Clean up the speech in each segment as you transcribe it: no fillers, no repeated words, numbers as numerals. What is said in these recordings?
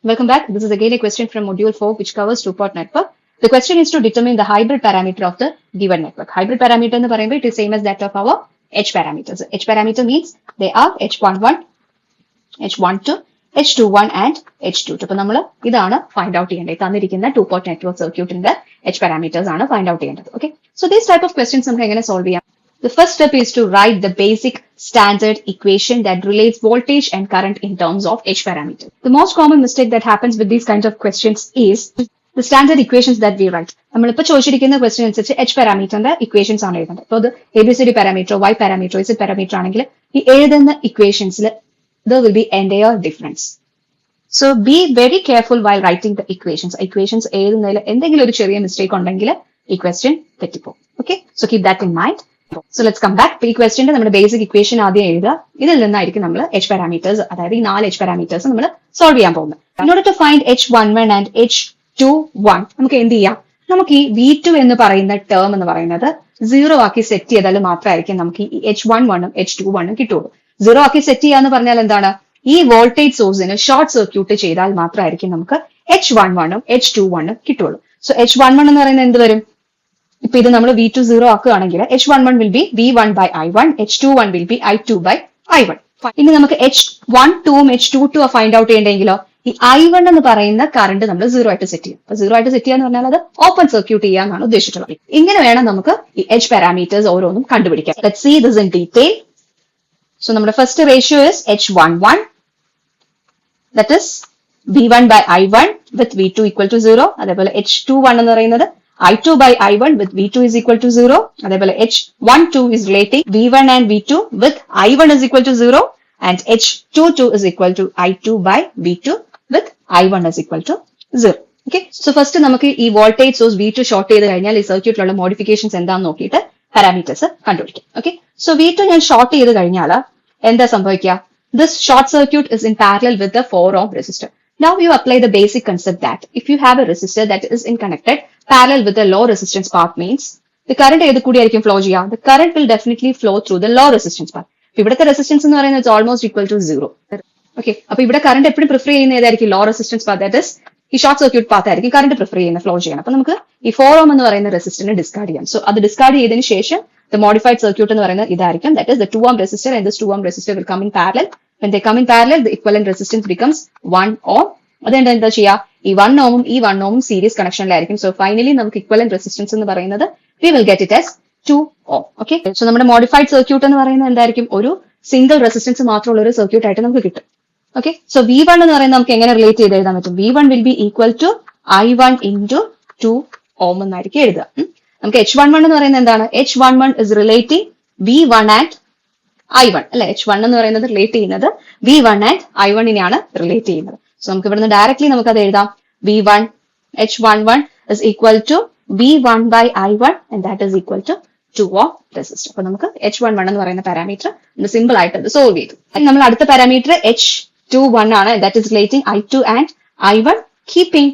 Welcome back. This is again a question from module 4 which covers two-part network. The question is to determine the hybrid parameter of the given network. Hybrid parameter എന്ന് പറയുമ്പോൾ it is same as that of our H parameters. H parameter means they are H11, H12, H21 and H22. അപ്പോൾ നമ്മൾ ഇതാണ് find out ചെയ്യേണ്ടത്. തന്നിരിക്കുന്ന two-part network circuitന്റെ H parameters ആണ് find out ചെയ്യേണ്ടത്. Okay. So this type of questions നമുക്ക് എങ്ങനെ solve ചെയ്യാം? The first step is to write the basic standard equation that relates voltage and current in terms of H parameter. The most common mistake that happens with these kinds of questions is the standard equations that we write. നമ്മളിപ്പോൾ ചോദിച്ചിരിക്കുന്ന question അനുസരിച്ച് H പാരാമീറ്ററിന്റെ equations ആണ് എഴുതേണ്ടത്. അപ്പോൾ അത് ABCD parameter, Y parameter, Z parameter ആണെങ്കിൽ ഈ എഴുതുന്ന ഇക്വേഷൻസിൽ there will be entire difference. So be very careful while writing the equations. Equations എഴുതുന്നതിൽ എന്തെങ്കിലും ഒരു ചെറിയ മിസ്റ്റേക്ക് ഉണ്ടെങ്കിൽ ഈ question തെറ്റിപ്പോകും. Okay, so keep that in mind. So let's come back. ഈ ക്വസ്റ്റ്യന്റെ നമ്മുടെ ബേസിക് ഇക്വേഷൻ ആദ്യം എഴുതുക. ഇതിൽ നിന്നായിരിക്കും നമ്മൾ H പാരാമീറ്റേഴ്സ്, അതായത് ഈ 4 H പാരാമീറ്റേഴ്സ് നമ്മൾ സോൾവ് ചെയ്യാൻ പോകുന്നത്. In order to find H11 and H21, നമുക്ക് എന്ത് ചെയ്യാം? നമുക്ക് ഈ V2 എന്ന് പറയുന്ന ടേം എന്ന് പറയുന്നത് 0 ആക്കി സെറ്റ് ചെയ്താൽ മാത്രമായിരിക്കും നമുക്ക് ഈ H11 ഉം H21 ഉം കിട്ടുള്ളൂ. 0 ആക്കി സെറ്റ് ചെയ്യാന്ന് പറഞ്ഞാൽ എന്താണ്? ഈ വോൾട്ടേജ് സോഴ്സിന് ഷോർട്ട് സർക്യൂട്ട് ചെയ്താൽ മാത്രമായിരിക്കും നമുക്ക് H11 ഉം H21 ഉം കിട്ടുള്ളൂ. സോ H11 എന്ന് പറയുന്നത് എന്ത് വരും? ഇപ്പൊ ഇത് നമ്മൾ V2 0 ആക്കുകയാണെങ്കിൽ H11 will be V1 by I1, H21 will be I2 by I1. ഇനി നമുക്ക് H12 ഉം H22 ഫൈൻഡ് ഔട്ട് ചെയ്യണമെങ്കിലോ ഈ I1 എന്ന് പറയുന്ന കറണ്ട് നമ്മൾ 0 ആയിട്ട് സെറ്റ് ചെയ്യും. അപ്പൊ 0 ആയിട്ട് സെറ്റ് ചെയ്യാന്ന് പറഞ്ഞാൽ അത് ഓപ്പൺ സർക്യൂട്ട് ചെയ്യാന്നാണ് ഉദ്ദേശിച്ചിട്ടുള്ളത്. ഇങ്ങനെ വേണം നമുക്ക് ഈ H പാരാമീറ്റേഴ്സ് ഓരോന്നും കണ്ടുപിടിക്കാൻ. Let's see this in detail. So നമ്മുടെ first ratio is H11, that is V1 by I1 with V2 equal to 0. അതേപോലെ H21 എന്ന് പറയുന്നത് I2 by I1 with V2 is equal to 0. അതേപോലെ H12 is relating V1 and V2 with I1 is equal to 0 and H22 is equal to I2 by V2 with I1 is equal to 0. Okay. So first നമുക്ക് ഈ voltage source V2 short ചെയ്ത് കഴിഞ്ഞാൽ ഈ സർക്യൂട്ടിലുള്ള modifications എന്താണെന്ന് നോക്കിയിട്ട് parameters കണ്ടുപിടിക്കും. Okay. So V2 ഞാൻ short ചെയ്ത് കഴിഞ്ഞാൽ എന്താ സംഭവിക്കുക? This short circuit is in parallel with the 4 ohm resistor. Now you apply the basic concept that if you have a resistor that is in connected parallel with the low resistance path means the current ഏത് കൂടിയായിരിക്കും flow ചെയ്യുക? The current will definitely flow through the low resistance path. ഇവിടുത്തെ resistance എന്ന് പറയുന്നത് it's almost equal to 0. Okay. അപ്പൊ ഇവിടെ current എപ്പോഴും prefer ചെയ്യുന്ന ഏതായിരിക്കും? Low resistance path, that is ഈ ഷോർട്ട് സർക്യൂട്ട് പാത്ത് ആയിരിക്കും കറണ്ട് പ്രിഫർ ചെയ്യുന്ന ഫ്ലോ ചെയ്യണം. അപ്പൊ നമുക്ക് ഈ 4 ohm എന്ന് പറയുന്ന റെസിസ്റ്ററിനെ ഡിസ്കാർഡ് ചെയ്യാം. സോ അത് ഡിസ്കാർഡ് ചെയ്തതിനു ശേഷം the modified circuit എന്ന് പറയുന്നത് ഇതായിരിക്കും, that is the 2 ohm resistor and this 2 ohm resistor will come in parallel. When they come in parallel, the equivalent resistance becomes 1 ohm. അതുകൊണ്ട് എന്താ ചെയ്യുക? ഈ 1 ohm ഉം ഈ 1 ohm ഉം സീരീസ് കണക്ഷനിലായിരിക്കും. സോ ഫൈനലി നമുക്ക് ഇക്വലന്റ് റെസിസ്റ്റൻസ് എന്ന് പറയുന്നത് we will get it as 2 ohm. Okay. So നമ്മുടെ മോഡിഫൈഡ് സർക്യൂട്ട് എന്ന് പറയുന്നത് എന്തായിരിക്കും? ഒരു സിംഗിൾ റെസിസ്റ്റൻസ് മാത്രമുള്ള ഒരു സർക്യൂട്ട് ആയിട്ട് നമുക്ക് കിട്ടും. ഓക്കെ. സോ V1 എന്ന് പറയുന്നത് നമുക്ക് എങ്ങനെ റിലേറ്റ് ചെയ്ത് എഴുതാൻ പറ്റും? V1 will be equal to I1 into 2 ohm എന്നായിരിക്കും എഴുതുക. നമുക്ക് H11 എന്ന് പറയുന്നത് എന്താണ്? H11 is relating V1 and I1 അല്ലെ? H1 എന്ന് പറയുന്നത് റിലേറ്റ് ചെയ്യുന്നത് V1 and I1 നെയാണ് റിലേറ്റ് ചെയ്യുന്നത്. സോ നമുക്ക് ഇവിടുന്ന് ഡയറക്ട്ലി നമുക്ക് അത് എഴുതാം. V1 H11 is equal to V1 by I1 and that is equal to 2 ohm resistor. അപ്പൊ നമുക്ക് H11 എന്ന് പറയുന്ന പാരാമീറ്റർ സിമ്പിൾ ആയിട്ട് അത് സോൾവ് ചെയ്തു. നമ്മൾ അടുത്ത പാരാമീറ്റർ H21 ആണ്, that is relating I2 and I1 keeping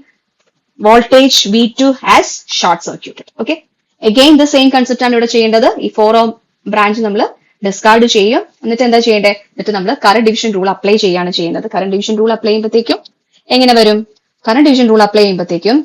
voltage V2 as short circuited. Okay. Again the same concept ആണ് ഇവിടെ ചെയ്യേണ്ടത്. ഈ 4 ohm ബ്രാഞ്ച് നമ്മൾ ഡിസ്കാർഡ് ചെയ്യും. എന്നിട്ട് എന്താ ചെയ്യേണ്ടത്? എന്നിട്ട് നമ്മൾ കറന്റ് ഡിവിഷൻ റൂൾ അപ്ലൈ ചെയ്യാണ് ചെയ്യുന്നത്. കറന്റ് ഡിവിഷൻ റൂൾ അപ്ലൈ ചെയ്യുമ്പോഴത്തേക്കും എങ്ങനെ വരും? കറന്റ് ഡിവിഷൻ റൂൾ അപ്ലൈ ചെയ്യുമ്പോഴത്തേക്കും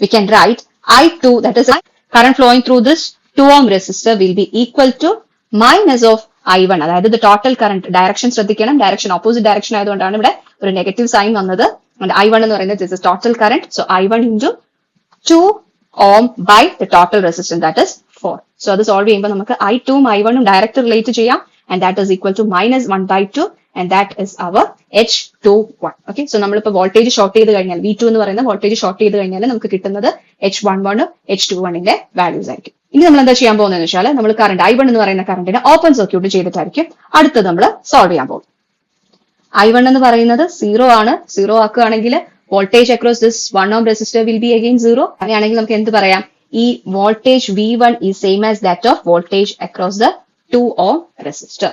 we can write I2, that is current flowing through this 2 ohm resistor will be equal to minus of I1. അതായത് the total current direction ശ്രദ്ധിക്കണം. Direction opposite direction ആയതുകൊണ്ടാണ് ഇവിടെ ഒരു negative sign വന്നത്. And I1 എന്ന് പറയുന്നത് this is total current. So I1 into 2 ohm by the total resistance, that is 4. So അത് solve ചെയ്യുമ്പോൾ നമുക്ക് I2 ഉം I1 ഉം ഡയറക്റ്റ് റിലേറ്റ് ചെയ്യാം and that is equal to minus 1 by 2 and that is our H21. Okay. So നമ്മളിപ്പോൾ voltage short ചെയ്ത് കഴിഞ്ഞാൽ V2 എന്ന് പറയുന്ന വോൾട്ടേജ് ഷോർട്ട് ചെയ്ത് കഴിഞ്ഞാൽ നമുക്ക് കിട്ടുന്നത് H11 ഉം H21ന്റെ വാല്യൂസ് ആയിരിക്കും. ഇനി നമ്മൾ എന്താ ചെയ്യാൻ പോകുന്നതെന്ന് വെച്ചാൽ നമ്മൾ കറണ്ട് I1 എന്ന് പറയുന്ന കറണ്ടിനെ ഓപ്പൺ സർക്യൂട്ട് ചെയ്തിട്ടായിരിക്കും അടുത്തത് നമ്മൾ സോൾവ് ചെയ്യാൻ പോകും. I1 എന്ന് പറയുന്നത് 0 ആണ്. 0 ആക്കുകയാണെങ്കിൽ voltage across this 1 ohm resistor will be again 0. അങ്ങനെയാണെങ്കിൽ നമുക്ക് എന്ത് പറയാം? ഈ voltage V1 is same as that of voltage across the 2 ohm resistor.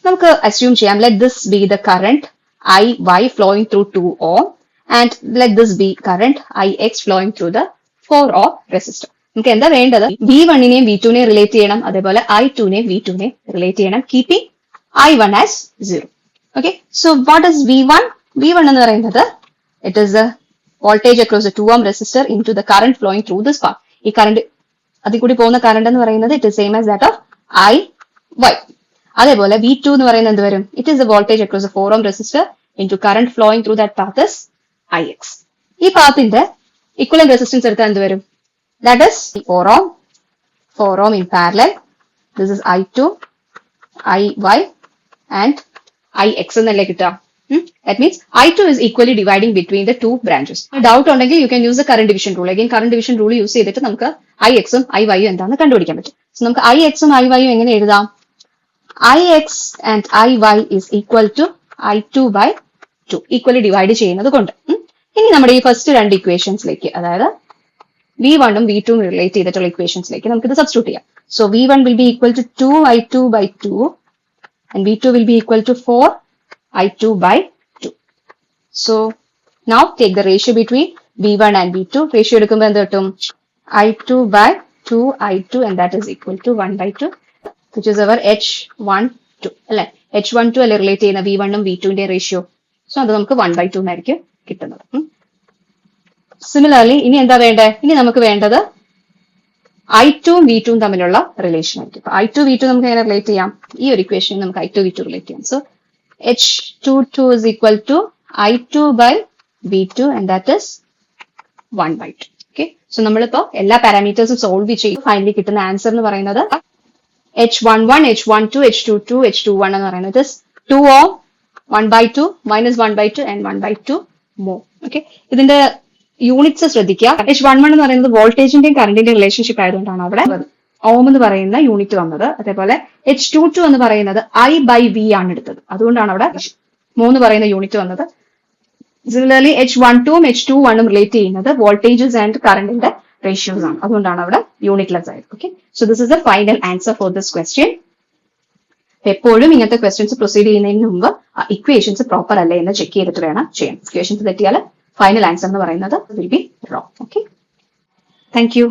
നമുക്ക് assume ചെയ്യാം, let this be the current IY flowing through 2 ohm and let this be current IX flowing through the 4 ohm resistor. നമുക്ക് എന്താ വേണ്ടത്? V1 നെയും V2 നെയും relate ചെയ്യണം, അതേപോലെ I2 നെയും V2 നെയും റിലേറ്റ് ചെയ്യണം, keeping I1 as 0. Okay. So what is V1? V1 എന്ന് പറയുന്നത് It is the voltage across the 2 ohm resistor into the current flowing through this path. ഈ കറണ്ട് അതിൽ കൂടി പോകുന്ന കറണ്ട് എന്ന് പറയുന്നത് it is same as that of I Y. അതേപോലെ V2 എന്ന് പറയുന്നത് എന്ത് വരും? It is the voltage across the 4 ohm resistor into current flowing through that path is Ix. ഈ പാത്തിന്റെ ഇക്വലന്റ് റെസിസ്റ്റൻസ് എടുത്താൽ എന്ത് വരും? That is 4 ohm in parallel. This is I2, IY and Ix എന്നല്ലേ കിട്ടുക. That means I2 is equally dividing between the two branches. Doubt ഉണ്ടെങ്കിൽ you can use the current division rule. Again current division rule use ചെയ്തിട്ട് നമുക്ക് Ix ഉം Iy ഉം എന്താണെന്ന് കണ്ടുപിടിക്കാൻ പറ്റും. So നമുക്ക് Ix ഉം Iy ഉം എങ്ങനെ എഴുതാം? Ix and Iy is equal to I2 by 2. Equally divide ചെയ്യുന്നത് കൊണ്ട്. ഇനി നമ്മുടെ ഈ ഫസ്റ്റ് രണ്ട് ഇക്വേഷൻസിലേക്ക്, അതായത് V1 ഉം V2 ഉം റിലേറ്റ് ചെയ്തിട്ടുള്ള ഇക്വേഷൻസിലേക്ക് നമുക്കിത് സബ്സ്റ്റിറ്റ്യൂട്ട് ചെയ്യാം. So V1 will be equal to 2I2 by 2 and V2 will be equal to 4I2 by 2. So now take the ratio between V1 and V2. Ratio എടുക്കുമ്പോൾ എന്ത് കിട്ടും? I2 by 2I2 and that is equal to 1 by 2, which is our H12 അല്ലെ? H12 അല്ലെ relate ചെയ്യുന്ന V1 ഉം V2 ന്റെ ratio. So അത് നമുക്ക് 1 by 2 എന്നായിരിക്കും കിട്ടുന്നത്. സിമിലർലി ഇനി എന്താ വേണ്ടേ? ഇനി നമുക്ക് വേണ്ടത് I2 ഉം V2 ഉം തമ്മിലുള്ള റിലേഷൻ ആയിരിക്കും. I2 V2 നമുക്ക് എങ്ങനെ റിലേറ്റ് ചെയ്യാം? ഈ ഒരു ഇക്വേഷൻ നമുക്ക് I2 V2 റിലേറ്റ് ചെയ്യാം. So H22 is equal to I2 by V2 and that is 1 by 2. Okay. So നമ്മളിപ്പോ എല്ലാ പാരാമീറ്റേഴ്സും സോൾവ് ചെയ്ത് ഫൈനലി കിട്ടുന്ന ആൻസർ എന്ന് പറയുന്നത് H11, H12, H22, H21 എന്ന് പറയുന്നത് is 2 ohm, 1 by 2, minus 1 by 2 and 1 by 2 more. Okay. ഇതിന്റെ യൂണിറ്റ്സ് ശ്രദ്ധിക്കുക. H11 എന്ന് പറയുന്നത് വോൾട്ടേജിന്റെയും കറണ്ടിന്റെയും റിലേഷൻഷിപ്പ് ആയതുകൊണ്ടാണ് അവിടെ ഓം എന്ന് പറയുന്ന യൂണിറ്റ് വന്നത്. അതേപോലെ H22 എന്ന് പറയുന്നത് I by V ആണ് എടുത്തത്, അതുകൊണ്ടാണ് അവിടെ 3 പറയുന്ന യൂണിറ്റ് വന്നത്. സിമിലർലി H12 ഉം H21 ഉം റിലേറ്റ് ചെയ്യുന്നത് വോൾട്ടേജസ് ആൻഡ് കറണ്ടിന്റെ റേഷ്യോസ് ആണ്, അതുകൊണ്ടാണ് അവിടെ യൂണിറ്റ്ലെസ് ആയത്. Okay, so this is the final answer for this question. എപ്പോഴും ഇങ്ങനത്തെ ക്വസ്റ്റ്യൻസ് പ്രൊസീഡ് ചെയ്യുന്നതിന് മുമ്പ് ഇക്വേഷൻസ് പ്രോപ്പർ അല്ലേ എന്ന് ചെക്ക് ചെയ്തിട്ട് വേണം ചെയ്യാൻ. ഇക്വേഷൻസ് തെറ്റിയാൽ ഫൈനൽ ആൻസർ എന്ന് പറയുന്നത് will be wrong. Okay, thank you.